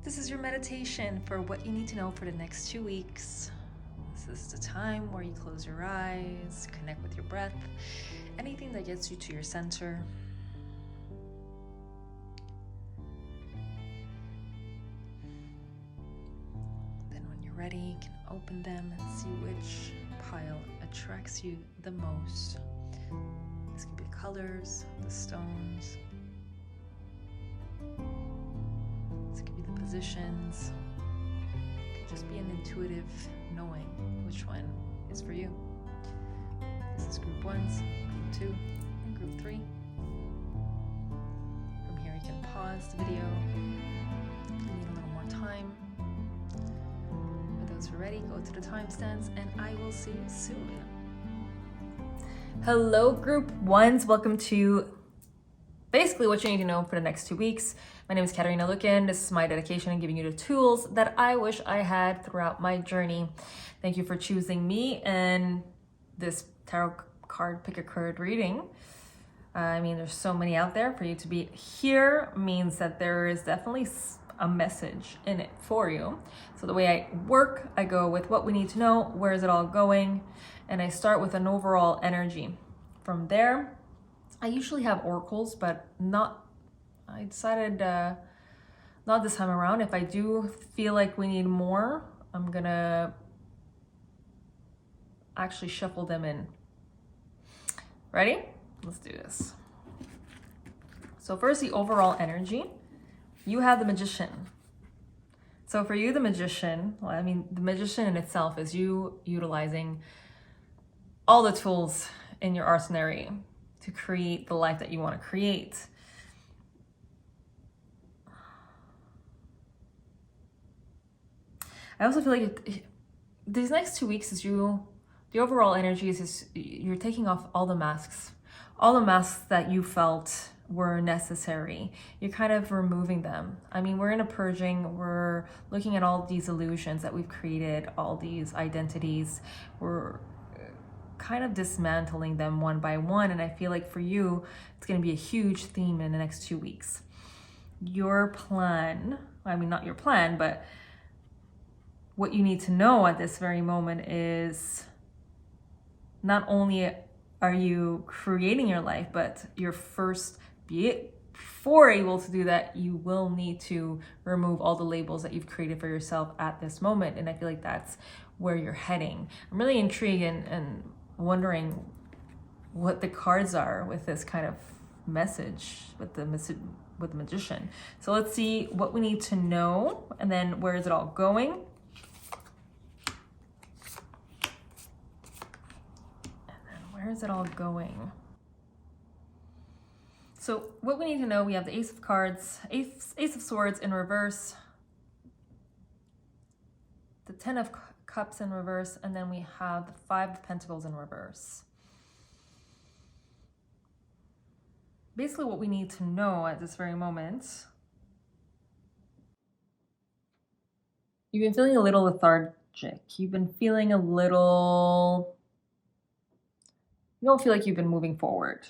This is your meditation for what you need to know for the next 2 weeks. This is the time where you close your eyes, connect with your breath, anything that gets you to your center. Then when you're ready, you can open them and see which pile attracts you the most. This could be the colors, the stones. This could be the positions. It could just be an intuitive knowing which one is for you. This is group 1s, group 2, and group 3. From here you can pause the video if you need a little more time. For those who are ready, go to the timestamps and I will see you soon. Hello group 1s, welcome to basically what you need to know for the next 2 weeks. My name is Katarina Lukin. This is my dedication in giving you the tools that I wish I had throughout my journey. Thank you for choosing me and this tarot card pick a card reading. I mean, there's so many out there. For you to be here means that there is definitely a message in it for you. So the way I work, I go with what we need to know, where is it all going, and I start with an overall energy. From there, I usually have oracles, but I decided not this time around. If I do feel like we need more, I'm gonna actually shuffle them in. Ready? Let's do this. So first, the overall energy. You have the Magician. So for you, the Magician, well, I mean, the Magician in itself is you utilizing all the tools in your arsenal to create the life that you want to create. I also feel like these next 2 weeks the overall energy is you're taking off all the masks that you felt were necessary. You're kind of removing them. I mean, we're in a purging. We're looking at all these illusions that we've created, all these identities. We're kind of dismantling them one by one. And I feel like for you, it's going to be a huge theme in the next 2 weeks. Your plan, I mean, not your plan, but what you need to know at this very moment is not only are you creating your life, but before able to do that, you will need to remove all the labels that you've created for yourself at this moment. And I feel like that's where you're heading. I'm really intrigued and wondering what the cards are with this kind of message with the Magician. So let's see what we need to know, and then where is it all going? Where is it all going? So what we need to know, we have the Ace of Cards, Ace of Swords in reverse, the 10 of Cups in reverse, and then we have the 5 of Pentacles in reverse. Basically what we need to know at this very moment, you've been feeling a little lethargic. You've been feeling a little... You don't feel like you've been moving forward.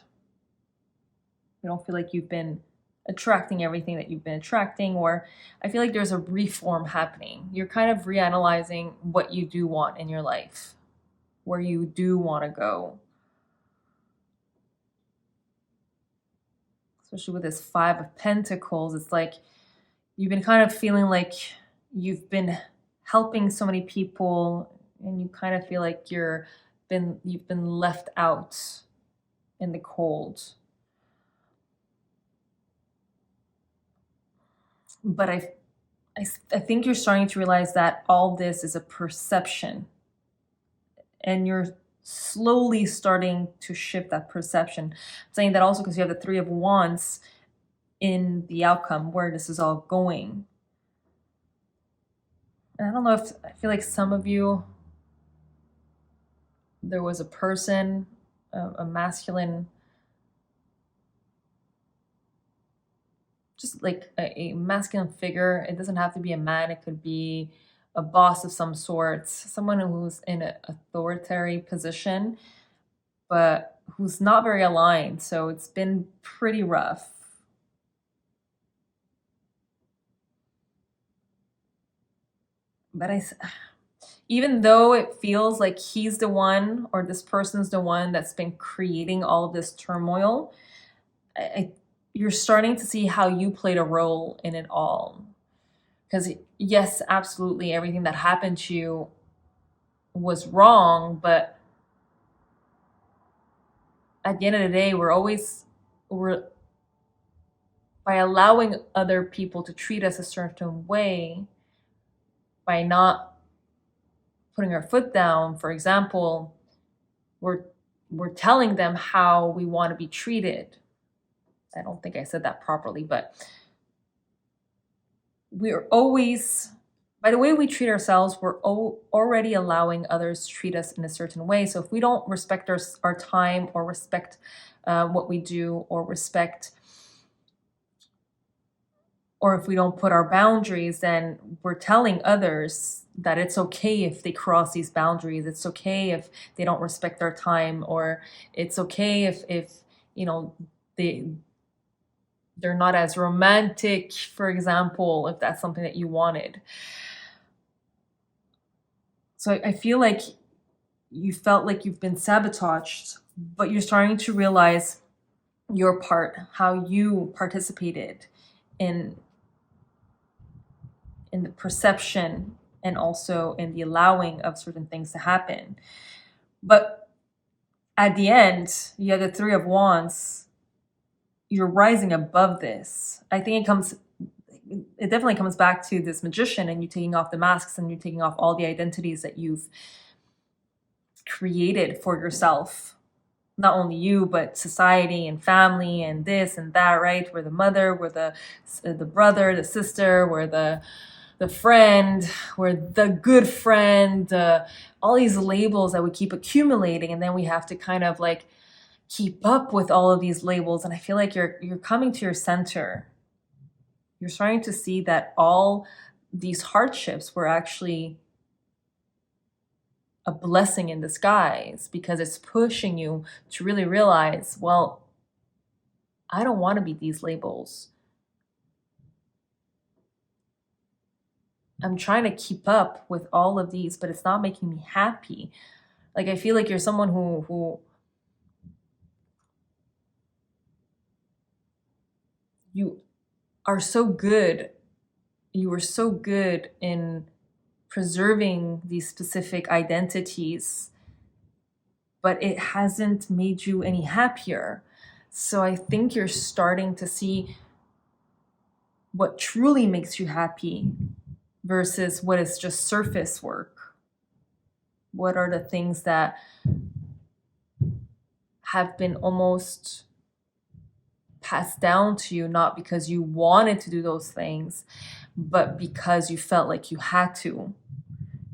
You don't feel like you've been attracting everything that you've been attracting, or I feel like there's a reform happening. You're kind of reanalyzing what you do want in your life, where you do want to go. Especially with this 5 of Pentacles, it's like you've been kind of feeling like you've been helping so many people, and you kind of feel like you've been left out in the cold. But I think you're starting to realize that all this is a perception, and you're slowly starting to shift that perception. I'm saying that also because you have the 3 of Wands in the outcome, where this is all going. And I don't know if I feel like some of you, there was a person, a masculine, just like a masculine figure. It doesn't have to be a man. It could be a boss of some sort, someone who's in an authoritarian position, but who's not very aligned. So it's been pretty rough. but even though it feels like he's the one or this person's the one that's been creating all of this turmoil, I, you're starting to see how you played a role in it all. Because yes, absolutely, everything that happened to you was wrong, but at the end of the day, we're by allowing other people to treat us a certain way, by not putting our foot down, for example, we're we're telling them how we want to be treated. I don't think I said that properly, but we're always, by the way we treat ourselves, we're already allowing others to treat us in a certain way. So if we don't respect our time, or respect what we do, or respect, or if we don't put our boundaries, then we're telling others that it's okay if they cross these boundaries. It's okay if they don't respect our time, or it's okay if you know they they're not as romantic, for example, if that's something that you wanted. So I feel like you felt like you've been sabotaged, but you're starting to realize your part, how you participated in the perception and also in the allowing of certain things to happen. But at the end, you have the Three of Wands. You're rising above this. I think it definitely comes back to this Magician, and you taking off the masks, and you taking off all the identities that you've created for yourself. Not only you, but society and family and this and that, right? We're the mother, we're the brother, the sister, we're the friend, we're the good friend, all these labels that we keep accumulating, and then we have to kind of like keep up with all of these labels. And I feel like you're coming to your center. You're starting to see that all these hardships were actually a blessing in disguise, because it's pushing you to really realize, well, I don't want to be these labels. I'm trying to keep up with all of these, but it's not making me happy. Like, I feel like you're someone who you are so good. You were so good in preserving these specific identities, but it hasn't made you any happier. So I think you're starting to see what truly makes you happy versus what is just surface work. What are the things that have been almost passed down to you, not because you wanted to do those things, but because you felt like you had to.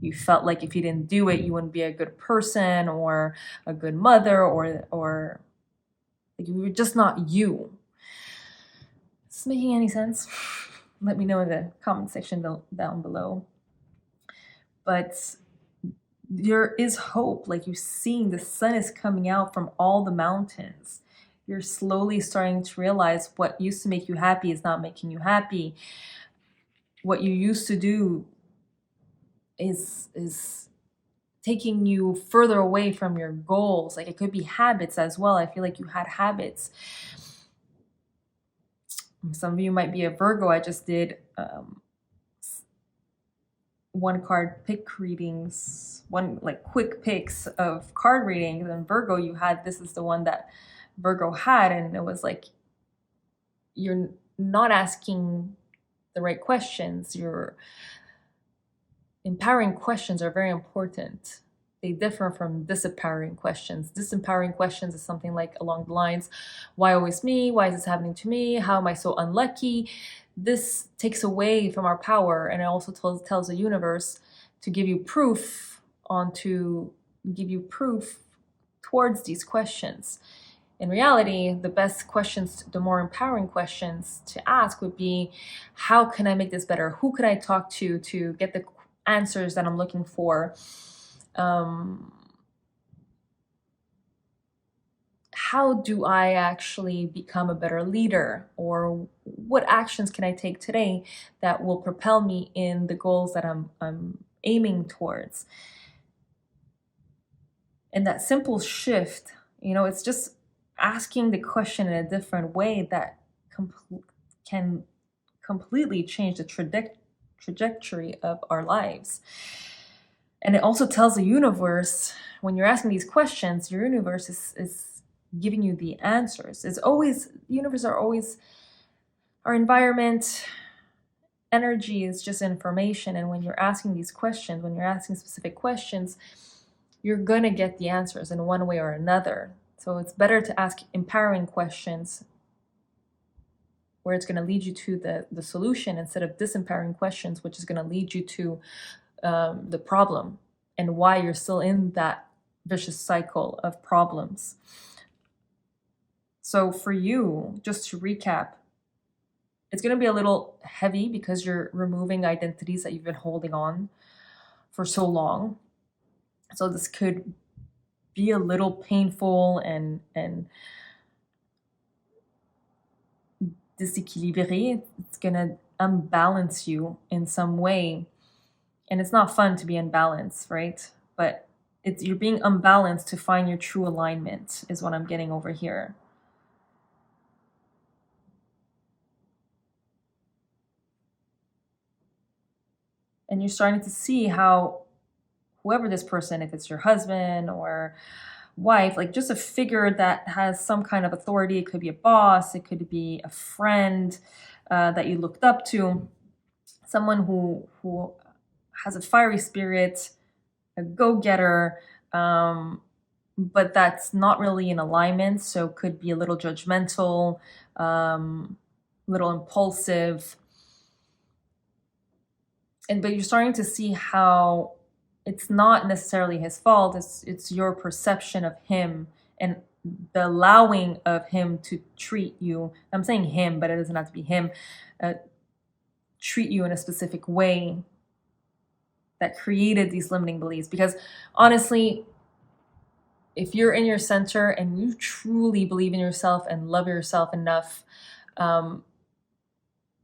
You felt like if you didn't do it, you wouldn't be a good person or a good mother, or like you were just not you. Is this making any sense? Let me know in the comment section down below. But there is hope. Like, you're seeing the sun is coming out from all the mountains. You're slowly starting to realize what used to make you happy is not making you happy. What you used to do is taking you further away from your goals. Like, it could be habits as well. I feel like you had habits. Some of you might be a Virgo. I just did one card pick readings, one like quick picks of card readings, and Virgo, you had, this is the one that Virgo had, and it was like, you're not asking the right questions. Your empowering questions are very important. They differ from disempowering questions. Disempowering questions is something like along the lines, why always me? Why is this happening to me? How am I so unlucky? This takes away from our power, and it also tells the universe to give you proof towards these questions. In reality, the best questions, the more empowering questions to ask would be, how can I make this better? Who could I talk to get the answers that I'm looking for? How do I actually become a better leader? Or what actions can I take today that will propel me in the goals that I'm aiming towards. And that simple shift, it's just asking the question in a different way that can completely change the trajectory of our lives. And it also tells the universe, when you're asking these questions, your universe is giving you the answers. The universe are always, our environment, energy is just information. And when you're asking these questions, when you're asking specific questions, you're going to get the answers in one way or another. So it's better to ask empowering questions where it's going to lead you to the solution, instead of disempowering questions, which is going to lead you to the problem and why you're still in that vicious cycle of problems. So for you, just to recap, it's going to be a little heavy because you're removing identities that you've been holding on for so long. So this could be a little painful and disequilibré. It's going to unbalance you in some way. And it's not fun to be unbalanced, right? But you're being unbalanced to find your true alignment, is what I'm getting over here. And you're starting to see how whoever this person, if it's your husband or wife, like just a figure that has some kind of authority. It could be a boss, it could be a friend that you looked up to, someone who has a fiery spirit, a go-getter, but that's not really in alignment. So could be a little judgmental, little impulsive. But you're starting to see how it's not necessarily his fault. It's your perception of him and the allowing of him to treat you. I'm saying him, but it doesn't have to be him. Treat you in a specific way that created these limiting beliefs. Because honestly, if you're in your center and you truly believe in yourself and love yourself enough,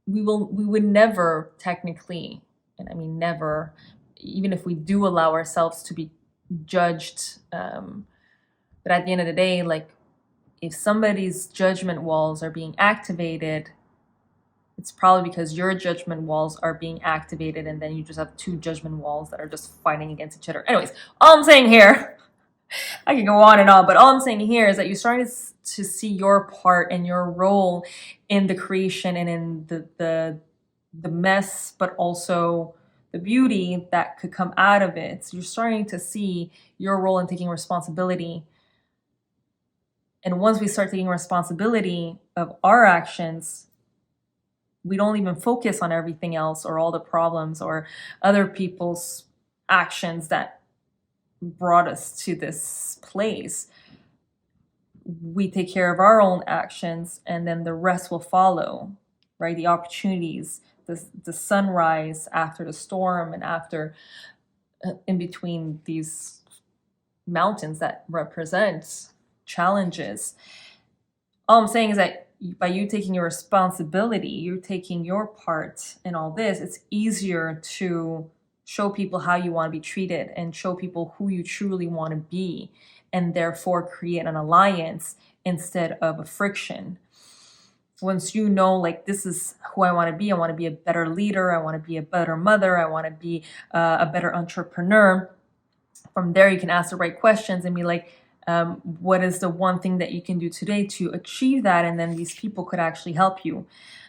we would never technically, and I mean never, even if we do allow ourselves to be judged, but at the end of the day, like, if somebody's judgment walls are being activated, it's probably because your judgment walls are being activated, and then you just have two judgment walls that are just fighting against each other. Anyways, all I'm saying here, I can go on and on, but all I'm saying here is that you're starting to see your part and your role in the creation and in the mess, but also the beauty that could come out of it. So you're starting to see your role in taking responsibility. And once we start taking responsibility of our actions, we don't even focus on everything else or all the problems or other people's actions that brought us to this place. We take care of our own actions, and then the rest will follow, right? The opportunities, the sunrise after the storm, and after in between these mountains that represent challenges. All I'm saying is that by you taking your responsibility, you're taking your part in all this, it's easier to show people how you want to be treated and show people who you truly want to be, and therefore create an alliance instead of a friction. Once you know, like, this is who I want to be a better leader, I want to be a better mother, I want to be a better entrepreneur. From there, you can ask the right questions and be like, what is the one thing that you can do today to achieve that? And then these people could actually help you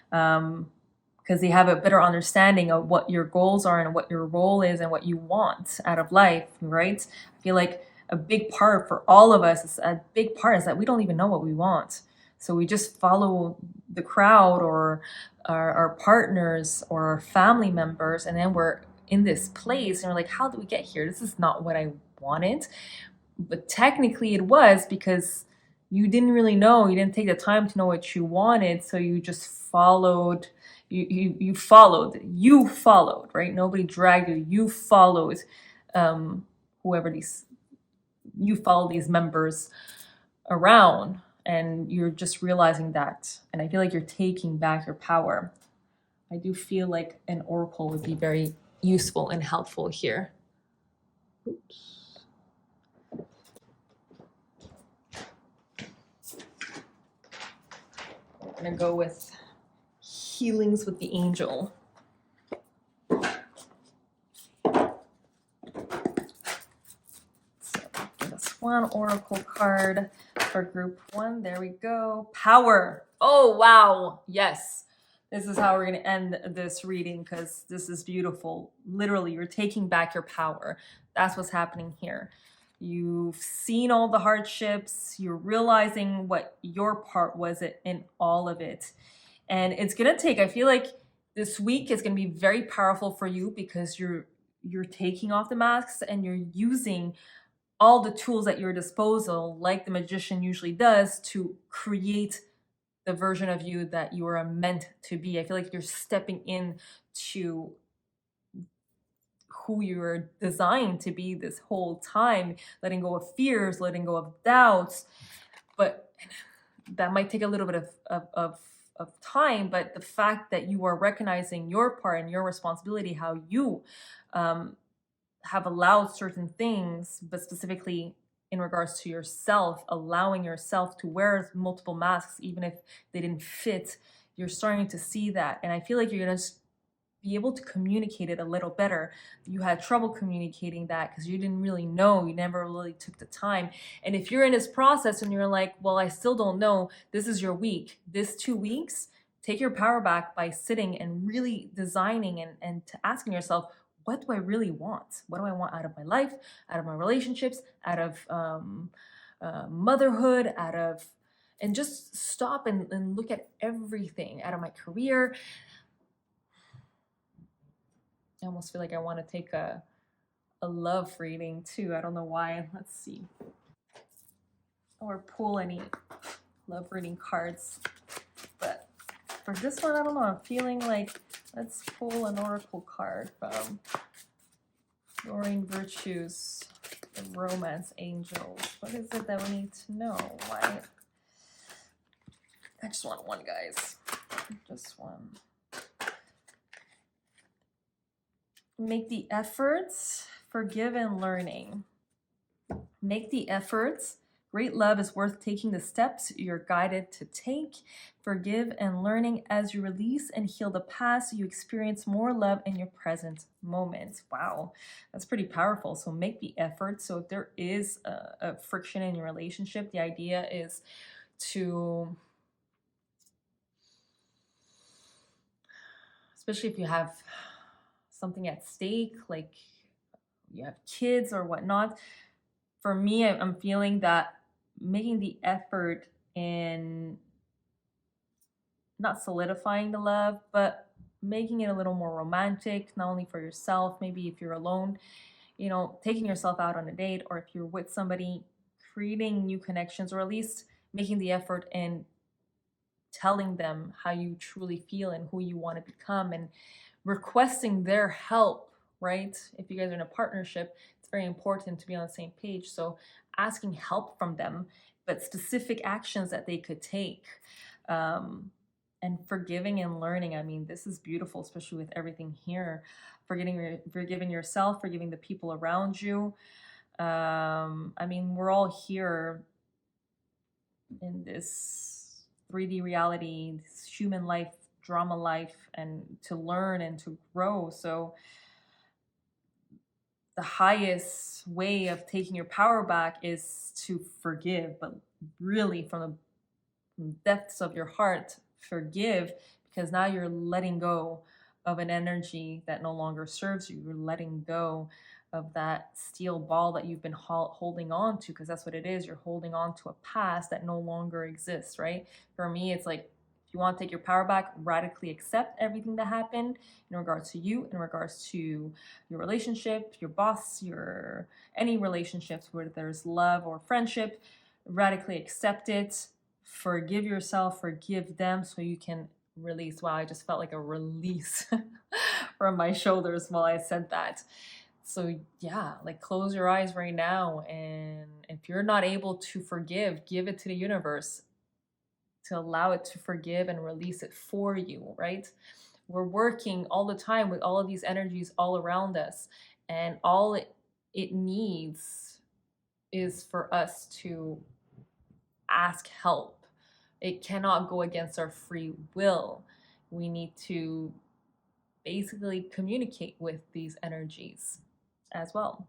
because they have a better understanding of what your goals are and what your role is and what you want out of life, right? I feel like a big part for all of us is that we don't even know what we want. So we just follow the crowd or our partners or our family members, and then we're in this place and we're like, how did we get here? This is not what I wanted. But technically it was because you didn't really know. You didn't take the time to know what you wanted. So you just followed. You followed, right? Nobody dragged you. You followed you follow these members around, and you're just realizing that. And I feel like you're taking back your power. I do feel like an oracle would be very useful and helpful here. Oops. We're gonna go with healings with the angel. So give us one oracle card for group 1. There we go. Power. Oh, wow. Yes. This is how we're going to end this reading, because this is beautiful. Literally, you're taking back your power. That's what's happening here. You've seen all the hardships. You're realizing what your part was in all of it. And it's going to take, I feel like this week is going to be very powerful for you, because you're taking off the masks and you're using all the tools at your disposal, like the magician usually does, to create the version of you that you are meant to be. I feel like you're stepping in to who you're designed to be this whole time, letting go of fears, letting go of doubts. But that might take a little bit of time, but the fact that you are recognizing your part and your responsibility, how you have allowed certain things, but specifically in regards to yourself, allowing yourself to wear multiple masks, even if they didn't fit, you're starting to see that. And I feel like you're going to be able to communicate it a little better. You had trouble communicating that because you didn't really know, you never really took the time. And if you're in this process and you're like, well, I still don't know, this is your week. This 2 weeks, take your power back by sitting and really designing and asking yourself, what do I really want? What do I want out of my life, out of my relationships, out of motherhood, and just stop and look at everything, out of my career. I almost feel like I want to take a love reading too. I don't know why. Let's see. Or pull any love reading cards. But for this one, I don't know. I'm feeling like let's pull an oracle card from Roaring Virtues, the Romance Angels. What is it that we need to know? Why? I just want one, guys. Just one. Make the efforts, forgive and learning. Make the efforts. Great love is worth taking the steps you're guided to take. Forgive and learning. As you release and heal the past, you experience more love in your present moment. Wow, that's pretty powerful. So make the effort. So if there is a friction in your relationship, the idea is to, especially if you have something at stake, like you have kids or whatnot. For me, I'm feeling that making the effort in not solidifying the love, but making it a little more romantic, not only for yourself, maybe if you're alone, you know, taking yourself out on a date, or if you're with somebody, creating new connections, or at least making the effort in telling them how you truly feel and who you want to become, and requesting their help, right? If you guys are in a partnership, it's very important to be on the same page. So asking help from them, but specific actions that they could take. And forgiving and learning. I mean, this is beautiful, especially with everything here. Forgiving yourself, forgiving the people around you. I mean, we're all here in this 3D reality, this human life, drama life, and to learn and to grow. So the highest way of taking your power back is to forgive, but really from the depths of your heart, forgive, because now you're letting go of an energy that no longer serves you. You're letting go of that steel ball that you've been holding on to, because that's what it is. You're holding on to a past that no longer exists, right? For me, it's like, if you want to take your power back, radically accept everything that happened in regards to you, in regards to your relationship, your boss, your any relationships where there's love or friendship, radically accept it. Forgive yourself, forgive them, so you can release. Wow, I just felt like a release from my shoulders while I said that. So yeah, like close your eyes right now, and if you're not able to forgive, give it to the universe to allow it to forgive and release it for you, right? We're working all the time with all of these energies all around us, and all it needs is for us to ask help. It cannot go against our free will. We need to basically communicate with these energies as well.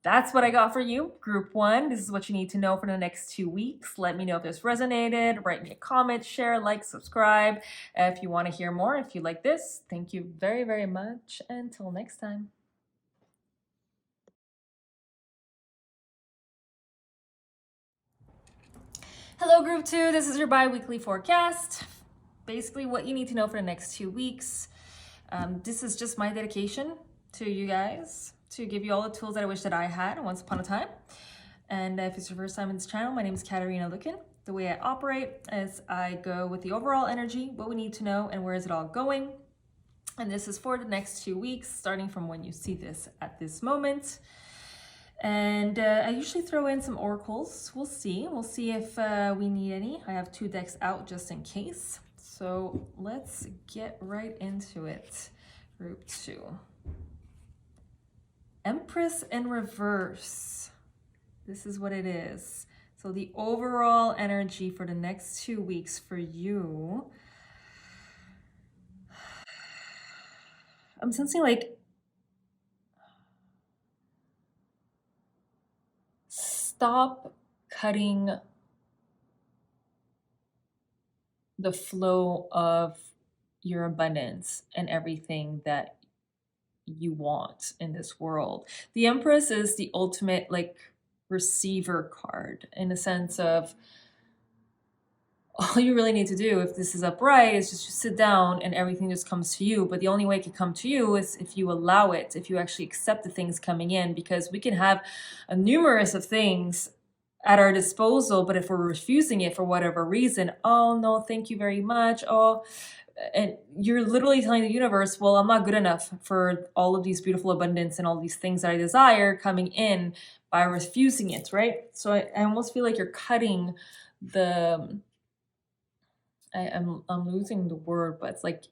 That's what I got for you, Group 1. This is what you need to know for the next 2 weeks. Let me know if this resonated. Write me a comment, share, like, subscribe. If you want to hear more, if you like this, thank you very, very much. Until next time. Hello, Group 2. This is your bi-weekly forecast. Basically, what you need to know for the next 2 weeks. This is just my dedication to you guys to give you all the tools that I wish that I had once upon a time. And if it's your first time in this channel, my name is Katarina Lukin. The way I operate is I go with the overall energy, what we need to know, and where is it all going. And this is for the next 2 weeks, starting from when you see this at this moment. And I usually throw in some oracles. We'll see if we need any. I have 2 decks out just in case. So let's get right into it. Group 2. Empress in reverse. This is what it is. So the overall energy for the next 2 weeks for you. I'm sensing like stop cutting the flow of your abundance and everything that you want in this world. The Empress is the ultimate like receiver card in the sense of all you really need to do if this is upright is just sit down and everything just comes to you. But the only way it can come to you is if you allow it, if you actually accept the things coming in, because we can have a numerous of things at our disposal, but if we're refusing it for whatever reason, oh no, thank you very much, oh, and you're literally telling the universe, well, I'm not good enough for all of these beautiful abundance and all these things that I desire coming in by refusing it, right? So I almost feel like you're cutting the, I'm losing the word, but it's like,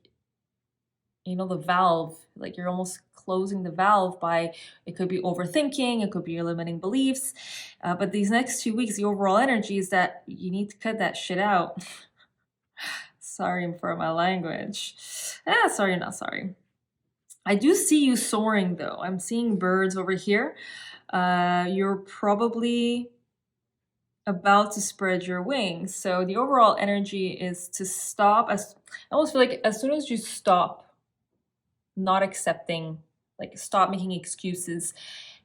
you know, the valve, like you're almost closing the valve by, it could be overthinking, it could be your limiting beliefs. But these next 2 weeks, the overall energy is that you need to cut that shit out. Sorry for my language. Sorry, not sorry. I do see you soaring though. I'm seeing birds over here. You're probably about to spread your wings. So the overall energy is to stop. I almost feel like as soon as you stop not accepting, like stop making excuses,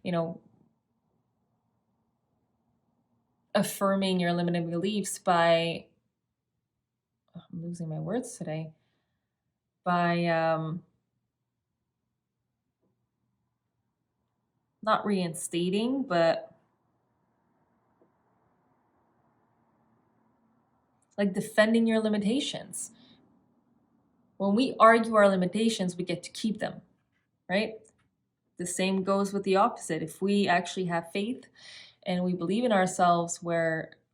you know, affirming your limiting beliefs by, I'm losing my words today, by not reinstating, but like defending your limitations. When we argue our limitations, we get to keep them, right? The same goes with the opposite. If we actually have faith and we believe in ourselves,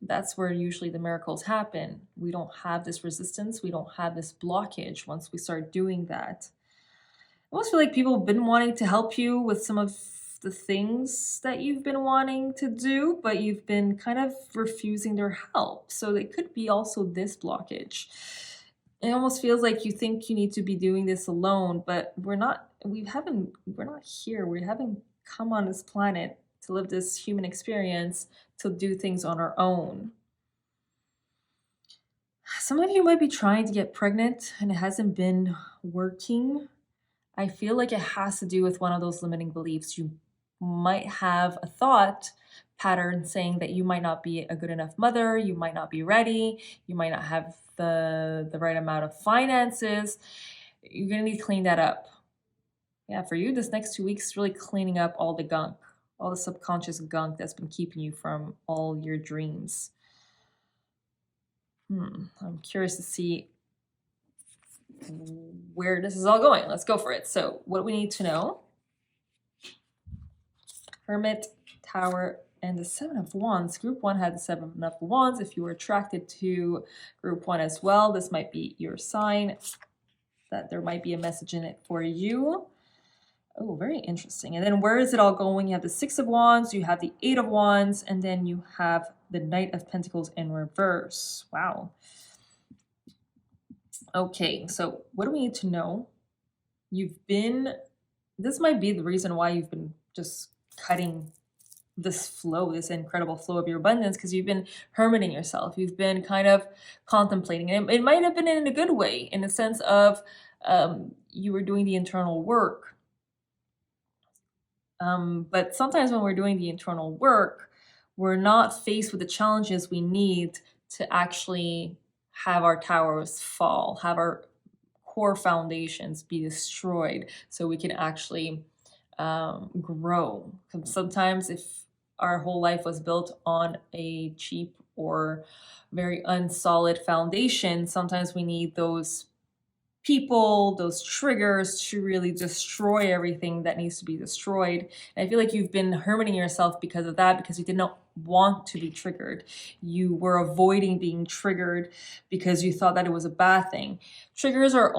that's where usually the miracles happen. We don't have this resistance. We don't have this blockage once we start doing that. I almost feel like people have been wanting to help you with some of the things that you've been wanting to do, but you've been kind of refusing their help. So it could be also this blockage. It almost feels like you think you need to be doing this alone, but we're not here. We haven't come on this planet to live this human experience to do things on our own. Some of you might be trying to get pregnant and it hasn't been working. I feel like it has to do with one of those limiting beliefs. You might have a thought pattern saying that you might not be a good enough mother, you might not be ready, you might not have the right amount of finances. You're gonna need to clean that up. Yeah, for you, this next 2 weeks is really cleaning up all the gunk, all the subconscious gunk that's been keeping you from all your dreams. I'm curious to see where this is all going. Let's go for it. So what we need to know: Hermit, Tower, and the 7 of Wands. Group 1 had the 7 of Wands. If you were attracted to Group 1 as well, this might be your sign. that there might be a message in it for you. Oh, very interesting. And then where is it all going? You have the Six of Wands, you have the Eight of Wands, and then you have the Knight of Pentacles in reverse. Wow. Okay, so what do we need to know? This might be the reason why you've been just cutting this flow, this incredible flow of your abundance, because you've been hermiting yourself. You've been kind of contemplating. And it might have been in a good way, in the sense of you were doing the internal work. But sometimes when we're doing the internal work, we're not faced with the challenges we need to actually have our towers fall, have our core foundations be destroyed so we can actually grow. Sometimes if our whole life was built on a cheap or very unsolid foundation, sometimes we need those people, those triggers to really destroy everything that needs to be destroyed. And I feel like you've been hermiting yourself because of that, because you did not want to be triggered. You were avoiding being triggered because you thought that it was a bad thing. Triggers are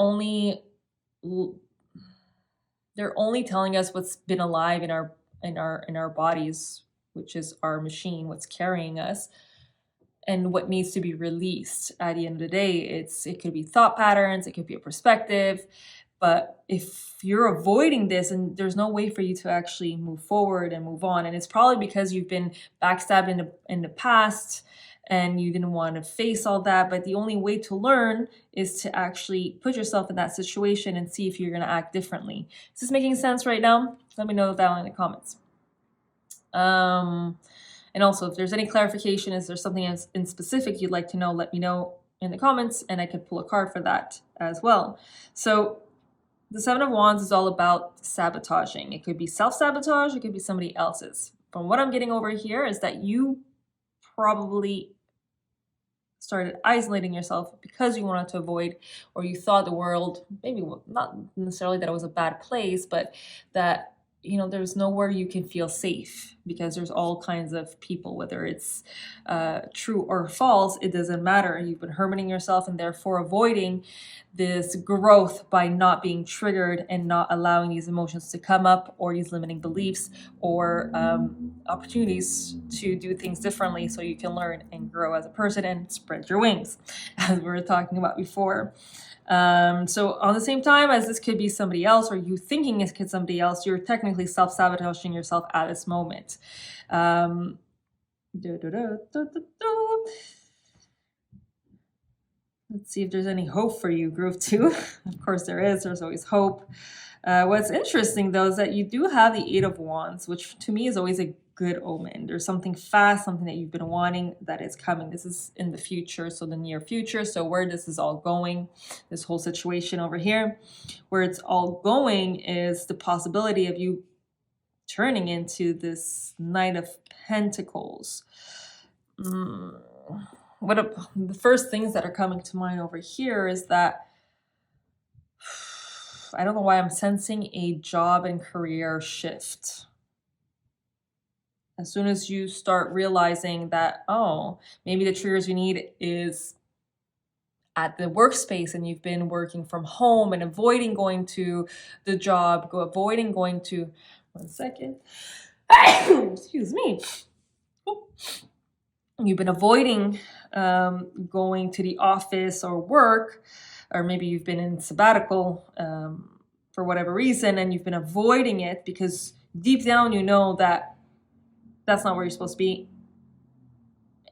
they're only telling us what's been alive in our bodies, which is our machine, what's carrying us, and what needs to be released. At the end of the day, it could be thought patterns, it could be a perspective, but if you're avoiding this, and there's no way for you to actually move forward and move on, and it's probably because you've been backstabbed in the past and you didn't want to face all that. But the only way to learn is to actually put yourself in that situation and see if you're going to act differently. Is this making sense right now? Let me know down in the comments. And also, if there's any clarification, is there something in specific you'd like to know, let me know in the comments, and I could pull a card for that as well. So the Seven of Wands is all about sabotaging. It could be self-sabotage, it could be somebody else's. From what I'm getting over here is that you probably started isolating yourself because you wanted to avoid, or you thought the world, maybe not necessarily that it was a bad place, but that there's nowhere you can feel safe because there's all kinds of people, whether it's true or false, it doesn't matter. You've been hermiting yourself and therefore avoiding this growth by not being triggered and not allowing these emotions to come up, or these limiting beliefs, or opportunities to do things differently so you can learn and grow as a person and spread your wings, as we were talking about before. So on the same time as this could be somebody else, or you thinking it could be somebody else, you're technically self-sabotaging yourself at this moment. Let's see if there's any hope for you, Groove 2. Of course there is. There's always hope. What's interesting, though, is that you do have the Eight of Wands, which to me is always a good omen. There's something fast, something that you've been wanting that is coming. This is in the future, so the near future. So where this is all going, this whole situation over here, where it's all going is the possibility of you turning into this Knight of Pentacles. The first things that are coming to mind over here is that I don't know why I'm sensing a job and career shift. As soon as you start realizing that, oh, maybe the triggers you need is at the workspace, and you've been working from home and avoiding going to the job, avoiding going to, one second, excuse me. You've been avoiding going to the office or work, or maybe you've been in sabbatical for whatever reason, and you've been avoiding it because deep down you know that that's not where you're supposed to be.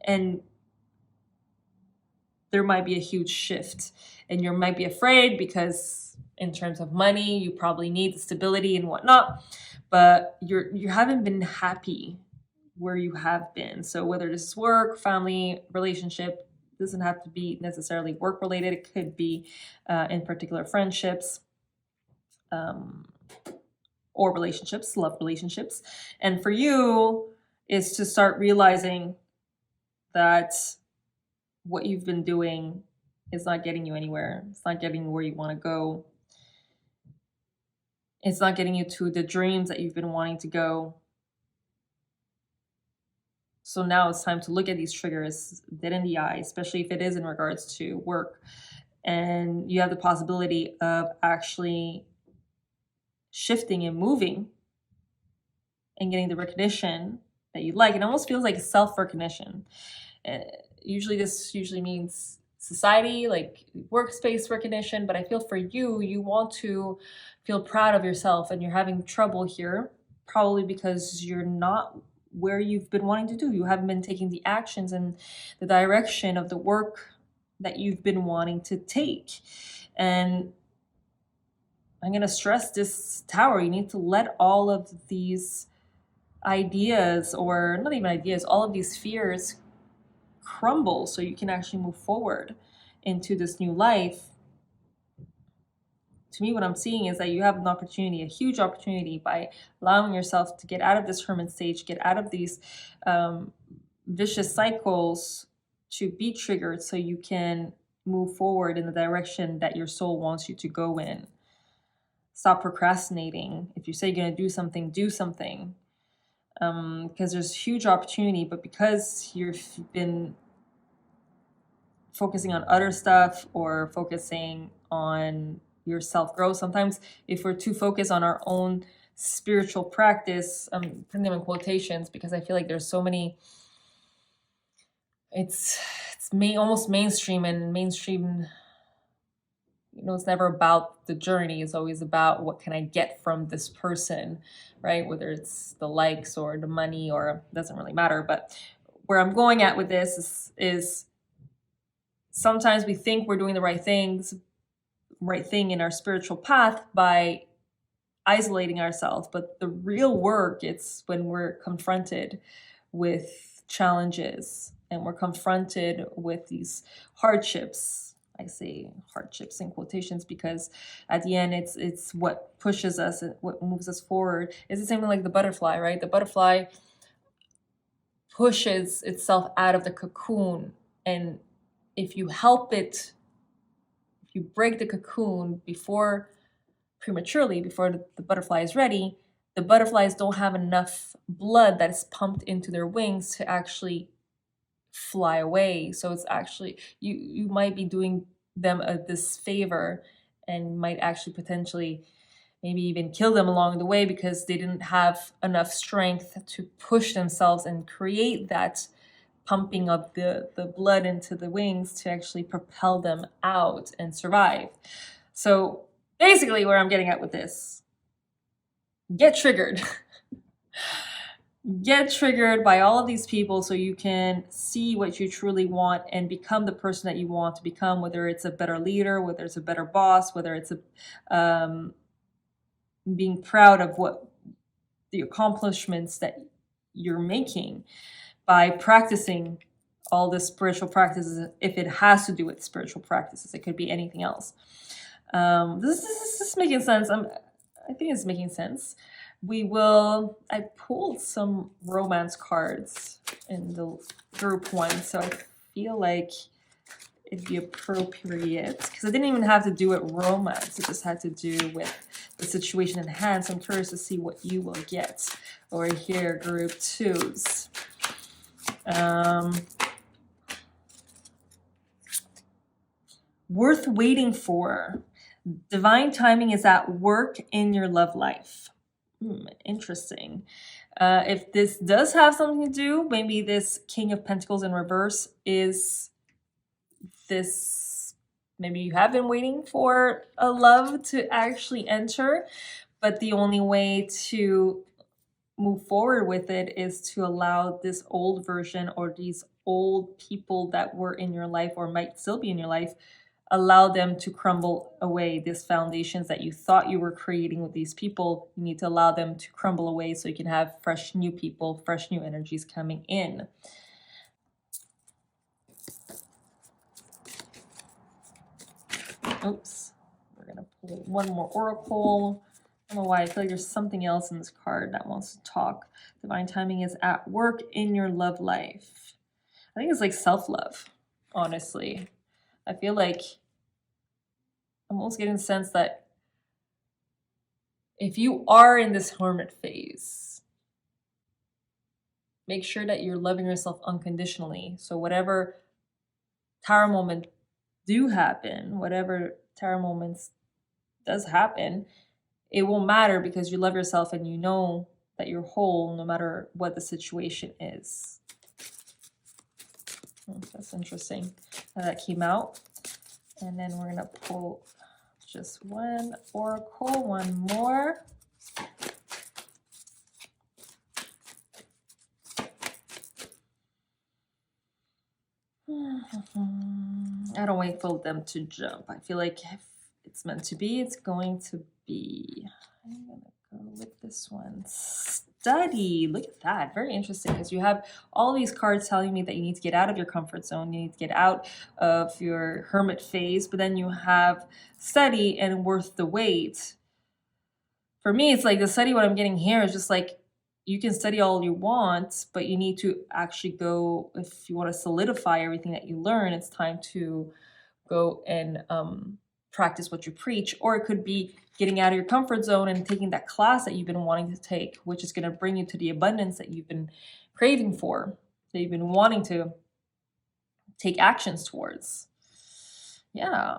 And there might be a huge shift, and you might be afraid because in terms of money, you probably need the stability and whatnot, but you haven't been happy where you have been. So whether this is work, family, relationship, doesn't have to be necessarily work related. It could be in particular friendships or relationships, love relationships. And for you is to start realizing that what you've been doing is not getting you anywhere. It's not getting you where you want to go. It's not getting you to the dreams that you've been wanting to go. So now it's time to look at these triggers dead in the eye, especially if it is in regards to work, and you have the possibility of actually shifting and moving and getting the recognition that you'd like. It almost feels like self-recognition. This usually means society, like workspace recognition, but I feel for you, you want to feel proud of yourself, and you're having trouble here, probably because you're not where you've been wanting to do. You haven't been taking the actions and the direction of the work that you've been wanting to take. And I'm going to stress this, Tower. You need to let all of these ideas, or not even ideas, all of these fears crumble so you can actually move forward into this new life. To me, what I'm seeing is that you have an opportunity, a huge opportunity, by allowing yourself to get out of this hermit stage, get out of these vicious cycles, to be triggered so you can move forward in the direction that your soul wants you to go in. Stop procrastinating. If you say you're going to do something. Because there's huge opportunity, but because you've been focusing on other stuff or focusing on your self-growth, sometimes if we're too focused on our own spiritual practice, I'm putting them in quotations because I feel like there's so many, it's almost mainstream, and mainstream, it's never about the journey. It's always about what can I get from this person, right? Whether it's the likes or the money, or it doesn't really matter. But where I'm going at with this is sometimes we think we're doing the right thing in our spiritual path by isolating ourselves. But the real work, it's when we're confronted with challenges and we're confronted with these hardships. I say hardships in quotations because at the end, it's what pushes us, what moves us forward. It's the same thing like the butterfly, right? The butterfly pushes itself out of the cocoon, and if you break the cocoon prematurely, before the butterfly is ready, the butterflies don't have enough blood that is pumped into their wings to actually fly away. So it's actually, you might be doing them a disfavor, and might actually potentially maybe even kill them along the way, because they didn't have enough strength to push themselves and create that pumping of the blood into the wings to actually propel them out and survive. So basically where I'm getting at with this, get triggered. Get triggered by all of these people so you can see what you truly want and become the person that you want to become, whether it's a better leader, whether it's a better boss, whether it's being proud of what the accomplishments that you're making by practicing all the spiritual practices. If it has to do with spiritual practices, it could be anything else. This is making sense. I think it's making sense. I pulled some romance cards in the group one, so I feel like it'd be appropriate, because I didn't even have to do it romance. It just had to do with the situation in hand. So I'm curious to see what you will get over here, group twos. Worth waiting for. Divine timing is at work in your love life. Interesting. If this does have something to do, maybe this King of Pentacles in reverse is this, maybe you have been waiting for a love to actually enter, but the only way to move forward with it is to allow this old version, or these old people that were in your life or might still be in your life, allow them to crumble away. These foundations that you thought you were creating with these people, you need to allow them to crumble away so you can have fresh new people, fresh new energies coming in. Oops. We're going to pull one more oracle. I don't know why. I feel like there's something else in this card that wants to talk. Divine timing is at work in your love life. I think it's like self-love, honestly. I feel like I'm almost getting the sense that if you are in this hermit phase, make sure that you're loving yourself unconditionally. So whatever Tower moment do happen, whatever tarot moments does happen, it won't matter because you love yourself and you know that you're whole no matter what the situation is. That's interesting how that came out. And then we're gonna pull just one oracle, one more. I don't wait for them to jump. I feel like if it's meant to be, it's going to be. I'm gonna go with this one. Study. Look at that. Very interesting, because you have all these cards telling me that you need to get out of your comfort zone. You need to get out of your hermit phase, but then you have study and worth the wait. For me, it's like the study, what I'm getting here is just like, you can study all you want, but you need to actually go, if you want to solidify everything that you learn, it's time to go and practice what you preach. Or it could be getting out of your comfort zone and taking that class that you've been wanting to take, which is going to bring you to the abundance that you've been craving for, that you've been wanting to take actions towards. Yeah.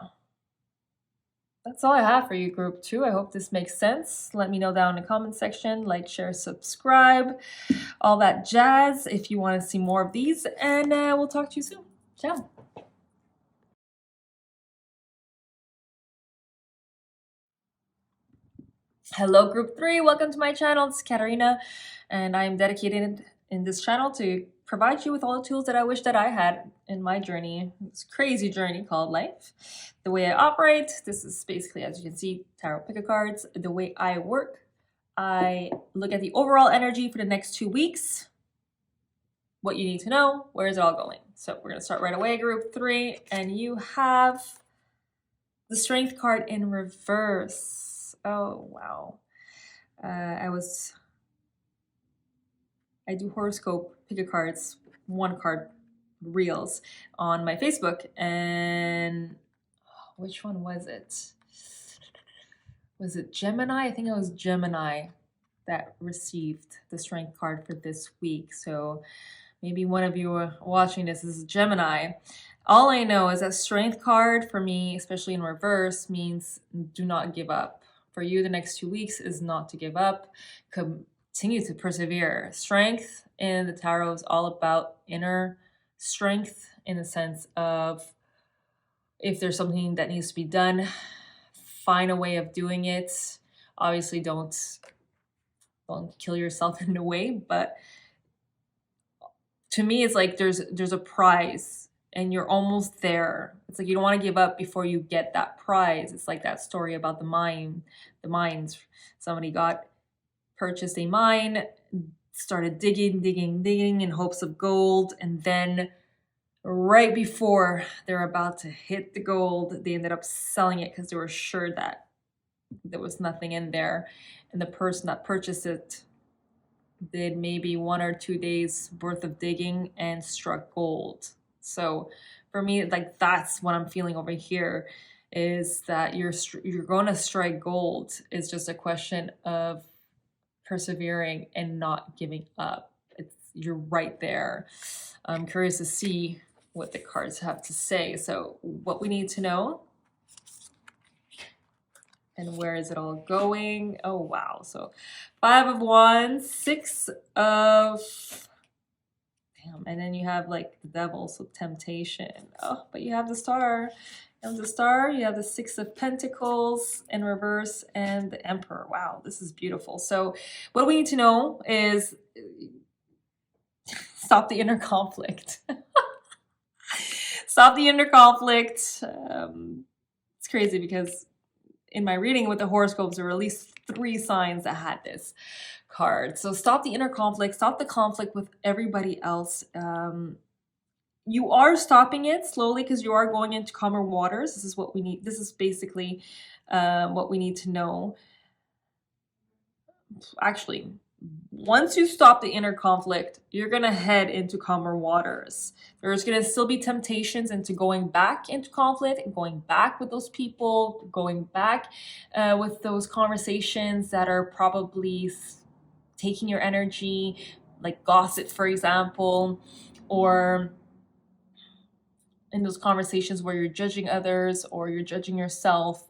That's all I have for you, group 2. I hope this makes sense. Let me know down in the comment section. Like, share, subscribe, all that jazz if you want to see more of these. And we'll talk to you soon. Ciao. Hello, group 3. Welcome to my channel. It's Katarina, and I am dedicated in this channel to provide you with all the tools that I wish that I had in my journey, this crazy journey called life. The way I operate, this is basically, as you can see, tarot pick a cards. The way I work, I look at the overall energy for the next 2 weeks, what you need to know, where is it all going. So we're going to start right away, group 3, and you have the Strength card in reverse. Oh, wow. I do horoscope pick a cards, one card reels on my Facebook, and which one was it? Was it Gemini? I think it was Gemini that received the Strength card for this week. So maybe one of you are watching this is Gemini. All I know is that Strength card for me, especially in reverse, means do not give up. For you, the next 2 weeks is not to give up. Continue to persevere. Strength in the tarot is all about inner strength, in the sense of if there's something that needs to be done, find a way of doing it. Obviously, don't kill yourself in a way, but to me, it's like there's a prize and you're almost there. It's like you don't want to give up before you get that prize. It's like that story about the mines. Somebody purchased a mine, started digging in hopes of gold, and then right before they're about to hit the gold, they ended up selling it because they were sure that there was nothing in there. And the person that purchased it did maybe 1 or 2 days worth of digging and struck gold. So for me, like, that's what I'm feeling over here, is that you're going to strike gold. It's just a question of persevering and not giving up. You're right there. I'm curious to see what the cards have to say. So what we need to know, and where is it all going? Oh, wow. So 5 of Wands, 6 of, damn, and then you have like the Devil, so temptation. Oh, but you have the Star. You have the Star, you have the 6 of Pentacles in reverse, and the Emperor. Wow, this is beautiful. So what we need to know is stop the inner conflict. Stop the inner conflict. It's crazy because in my reading with the horoscopes, there were at least 3 signs that had this card. So stop the inner conflict, stop the conflict with everybody else. You are stopping it slowly because you are going into calmer waters. This is what we need. This is basically what we need to know. Actually, once you stop the inner conflict, you're going to head into calmer waters. There's going to still be temptations into going back into conflict and going back with those people, going back with those conversations that are probably taking your energy, like gossip, for example, or in those conversations where you're judging others or you're judging yourself,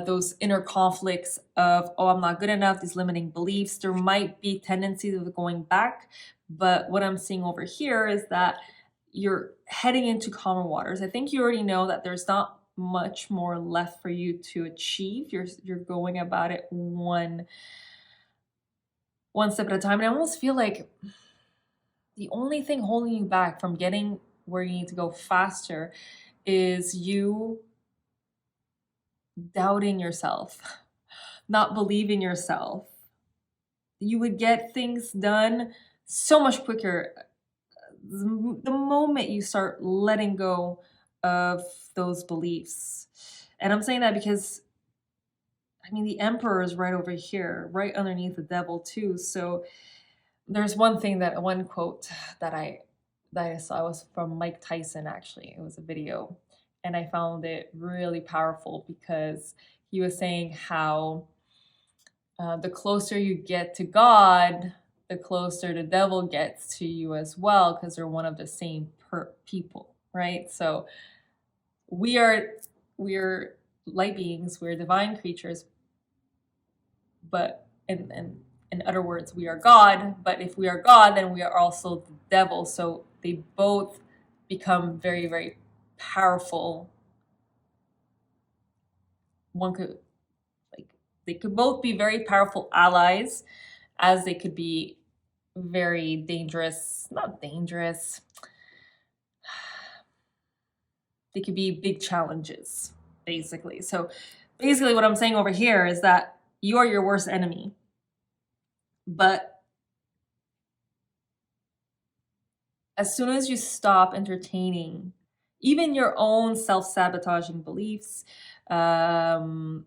those inner conflicts of, oh, I'm not good enough, these limiting beliefs, there might be tendencies of going back. But what I'm seeing over here is that you're heading into calmer waters. I think you already know that there's not much more left for you to achieve. You're going about it one step at a time. And I almost feel like the only thing holding you back from getting where you need to go faster is you doubting yourself, not believing yourself. You would get things done so much quicker the moment you start letting go of those beliefs. And I'm saying that because, I mean, the emperor is right over here, right underneath the devil too. So there's one quote that I saw, was from Mike Tyson. Actually, it was a video, and I found it really powerful because he was saying how the closer you get to God, the closer the devil gets to you as well, because they're one of the same people, right? So we're light beings, we're divine creatures, but in other words, we are God. But if we are God, then we are also the devil. So they both become very, very powerful. They could both be very powerful allies, as they could be very dangerous, not dangerous. They could be big challenges, basically. So basically what I'm saying over here is that you are your worst enemy. But as soon as you stop entertaining even your own self-sabotaging beliefs, what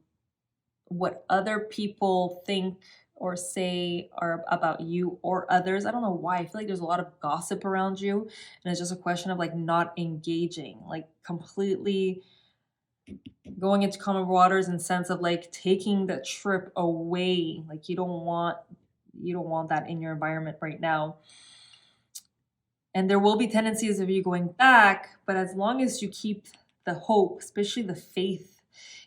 other people think or say are about you or others. I don't know why. I feel like there's a lot of gossip around you, and it's just a question of like not engaging, like completely going into calmer waters in sense of like taking the trip away. Like you don't want that in your environment right now. And there will be tendencies of you going back, but as long as you keep the hope, especially the faith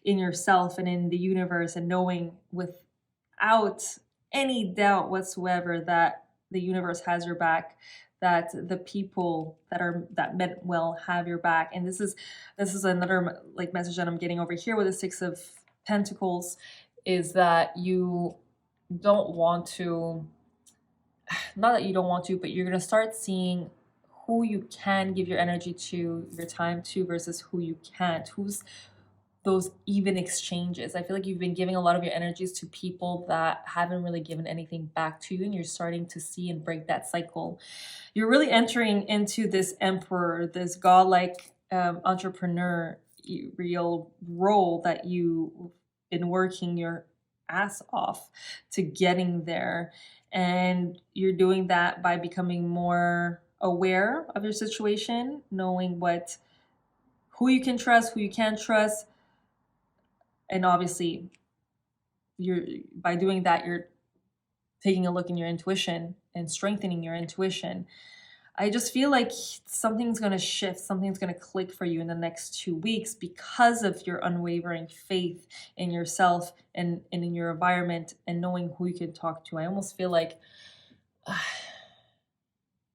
in yourself and in the universe, and knowing without any doubt whatsoever that the universe has your back, that the people that meant well have your back. And this is another like message that I'm getting over here with the Six of Pentacles, is that you don't want to, not that you don't want to, but you're going to start seeing who you can give your energy to, your time to, versus who you can't. Who's those even exchanges. I feel like you've been giving a lot of your energies to people that haven't really given anything back to you, and you're starting to see and break that cycle. You're really entering into this emperor, this godlike entrepreneur real role that you've been working your ass off to getting there. And you're doing that by becoming more aware of your situation, knowing who you can trust, who you can't trust. And obviously, by doing that, you're taking a look in your intuition and strengthening your intuition. I just feel like something's going to shift, something's going to click for you in the next 2 weeks because of your unwavering faith in yourself and in your environment, and knowing who you can talk to. I almost feel like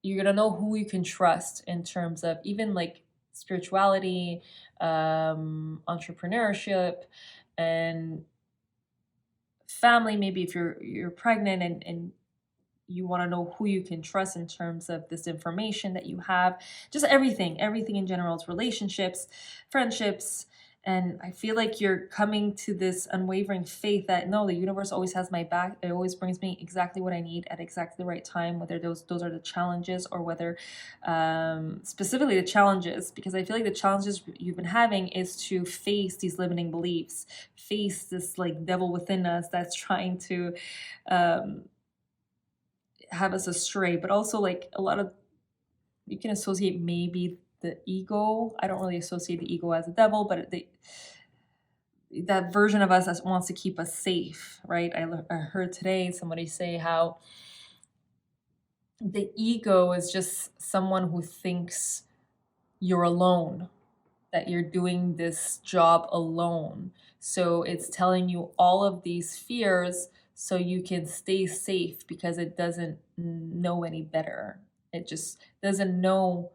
you're going to know who you can trust in terms of even like spirituality, entrepreneurship, and family. Maybe if you're pregnant and you want to know who you can trust in terms of this information that you have, just everything in general. It's relationships, friendships. And I feel like you're coming to this unwavering faith that no, the universe always has my back. It always brings me exactly what I need at exactly the right time, whether those are the challenges, or whether specifically the challenges, because I feel like the challenges you've been having is to face these limiting beliefs, face this like devil within us that's trying to have us astray. But also like a lot of, you can associate maybe the ego. I don't really associate the ego as a devil, but that version of us that wants to keep us safe, right? I heard today somebody say how the ego is just someone who thinks you're alone, that you're doing this job alone. So it's telling you all of these fears so you can stay safe because it doesn't know any better. It just doesn't know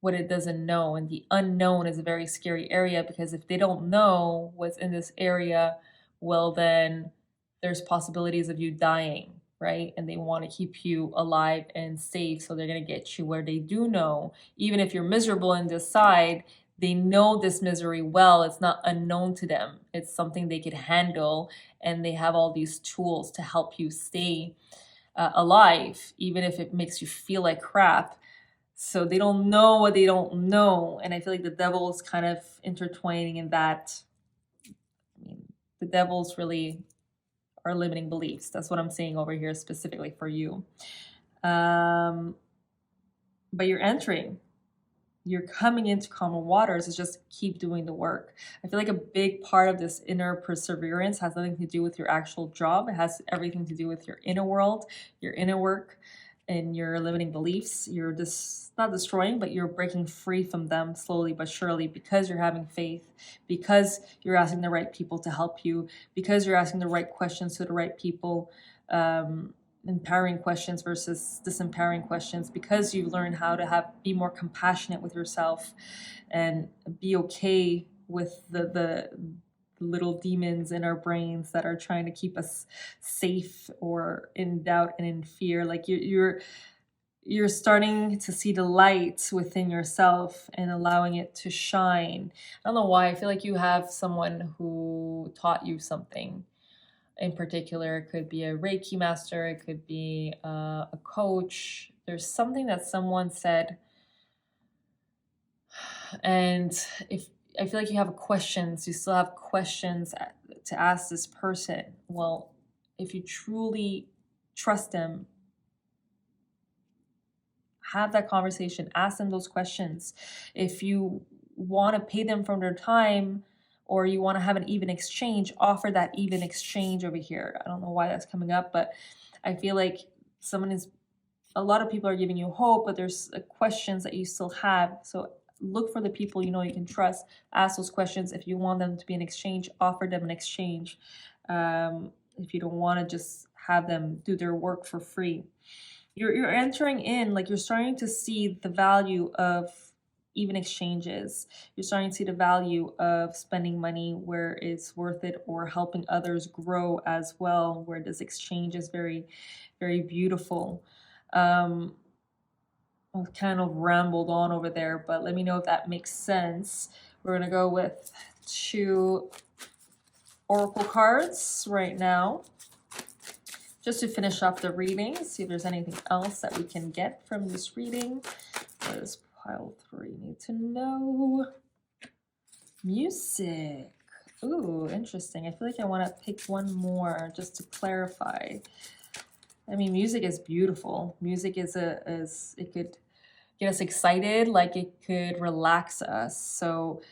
what it doesn't know. And the unknown is a very scary area because if they don't know what's in this area, well, then there's possibilities of you dying, right? And they want to keep you alive and safe. So they're going to get you where they do know. Even if you're miserable and decide, they know this misery well. It's not unknown to them. It's something they could handle. And they have all these tools to help you stay alive, even if it makes you feel like crap. So they don't know what they don't know. And I feel like the devil is kind of intertwining in that. I mean, the devil's really our limiting beliefs. That's what I'm saying over here specifically for you. But you're coming into calmer waters. Is just keep doing the work. I feel like a big part of this inner perseverance has nothing to do with your actual job. It has everything to do with your inner world, your inner work, and your limiting beliefs. You're just not destroying, but you're breaking free from them slowly but surely because you're having faith, because you're asking the right people to help you, because you're asking the right questions to the right people, empowering questions versus disempowering questions, because you learn how to be more compassionate with yourself and be okay with the little demons in our brains that are trying to keep us safe or in doubt and in fear. Like you're starting to see the light within yourself and allowing it to shine. I don't know why. I feel like you have someone who taught you something in particular. It could be a Reiki master. It could be a coach. There's something that someone said, and if I feel like you have questions, you still have questions to ask this person. Well, if you truly trust them, have that conversation, ask them those questions. If you want to pay them from their time or you want to have an even exchange, offer that even exchange over here. I don't know why that's coming up, but I feel like a lot of people are giving you hope, but there's questions that you still have. So look for the people you can trust. Ask those questions. If you want them to be an exchange, offer them an exchange. If you don't want to just have them do their work for free. You're entering in, like you're starting to see the value of even exchanges. You're starting to see the value of spending money where it's worth it or helping others grow as well, where this exchange is very, very beautiful. I've kind of rambled on over there, but let me know if that makes sense. We're going to go with 2 oracle cards right now, just to finish off the reading, see if there's anything else that we can get from this reading. What does pile 3 need to know? Music. Ooh, interesting. I feel like I want to pick one more just to clarify. I mean, music is beautiful. Music it could get us excited, like it could relax us. So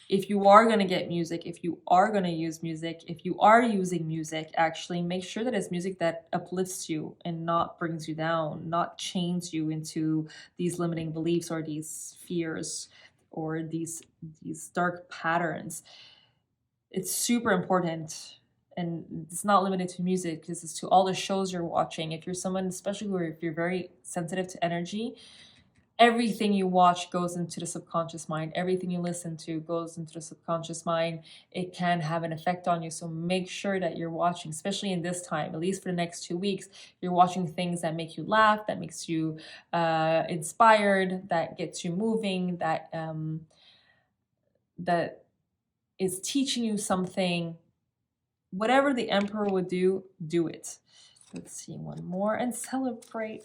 if you are going to get music, if you are going to use music, if you are using music, actually make sure that it's music that uplifts you and not brings you down, not chains you into these limiting beliefs or these fears or these dark patterns. It's super important. And it's not limited to music, because it's to all the shows you're watching. If you're someone, especially if you're very sensitive to energy, everything you watch goes into the subconscious mind. Everything you listen to goes into the subconscious mind. It can have an effect on you. So make sure that you're watching, especially in this time, at least for the next 2 weeks, you're watching things that make you laugh, that makes you inspired, that gets you moving, that is teaching you something. Whatever the emperor would do it. Let's see, one more. And celebrate.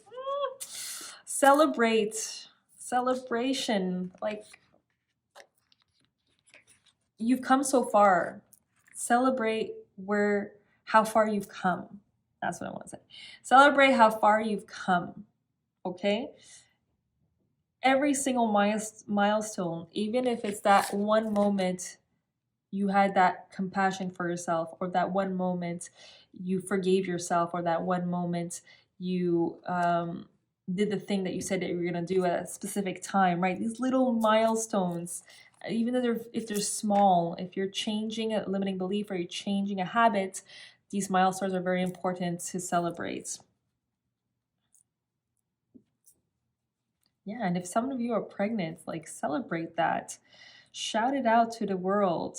Celebration. Like, you've come so far. Celebrate how far you've come. That's what I want to say. Celebrate how far you've come. Okay? Every single milestone, even if it's that one moment you had that compassion for yourself, or that one moment you forgave yourself, or that one moment you did the thing that you said that you were going to do at a specific time, right? These little milestones, even if they're small, if you're changing a limiting belief or you're changing a habit, these milestones are very important to celebrate. Yeah, and if some of you are pregnant, like celebrate that. Shout it out to the world.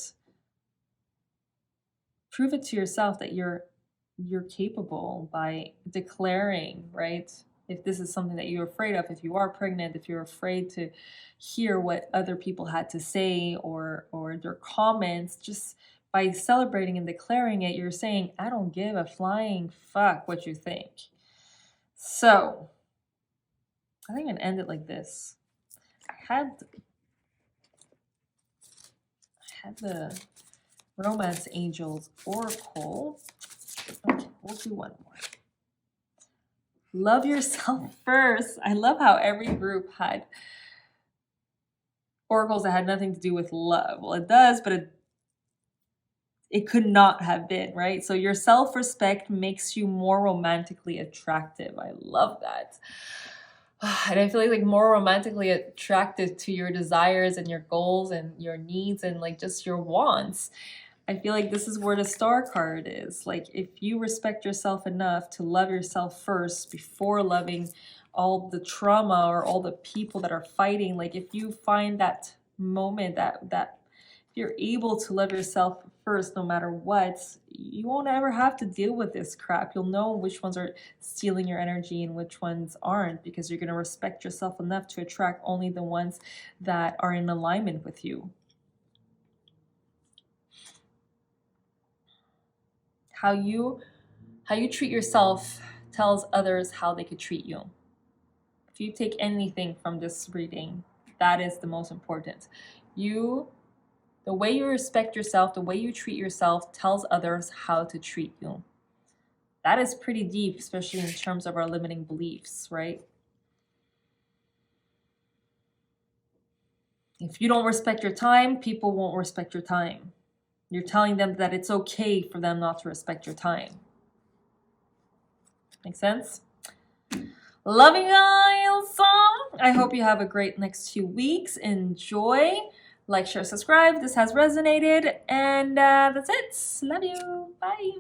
Prove it to yourself that you're capable by declaring, right? If this is something that you're afraid of, if you are pregnant, if you're afraid to hear what other people had to say or their comments, just by celebrating and declaring it, you're saying, I don't give a flying fuck what you think. So I think I'm gonna end it like this. I had the Romance Angels Oracle. Okay, we'll do one more. Love yourself first. I love how every group had oracles that had nothing to do with love. Well, it does, but it could not have been, right? So your self-respect makes you more romantically attractive. I love that. And I feel like more romantically attracted to your desires and your goals and your needs and like just your wants. I feel like this is where the star card is. Like if you respect yourself enough to love yourself first before loving all the trauma or all the people that are fighting, like if you find that moment that if you're able to love yourself first no matter what, you won't ever have to deal with this crap. You'll know which ones are stealing your energy and which ones aren't, because you're going to respect yourself enough to attract only the ones that are in alignment with you. How you treat yourself tells others how they could treat you. If you take anything from this reading, that is the most important. The way you respect yourself, the way you treat yourself tells others how to treat you. That is pretty deep, especially in terms of our limiting beliefs, right? If you don't respect your time, people won't respect your time. You're telling them that it's okay for them not to respect your time. Make sense? Love you guys. I hope you have a great next 2 weeks. Enjoy. Like, share, subscribe. This has resonated. And that's it. Love you. Bye.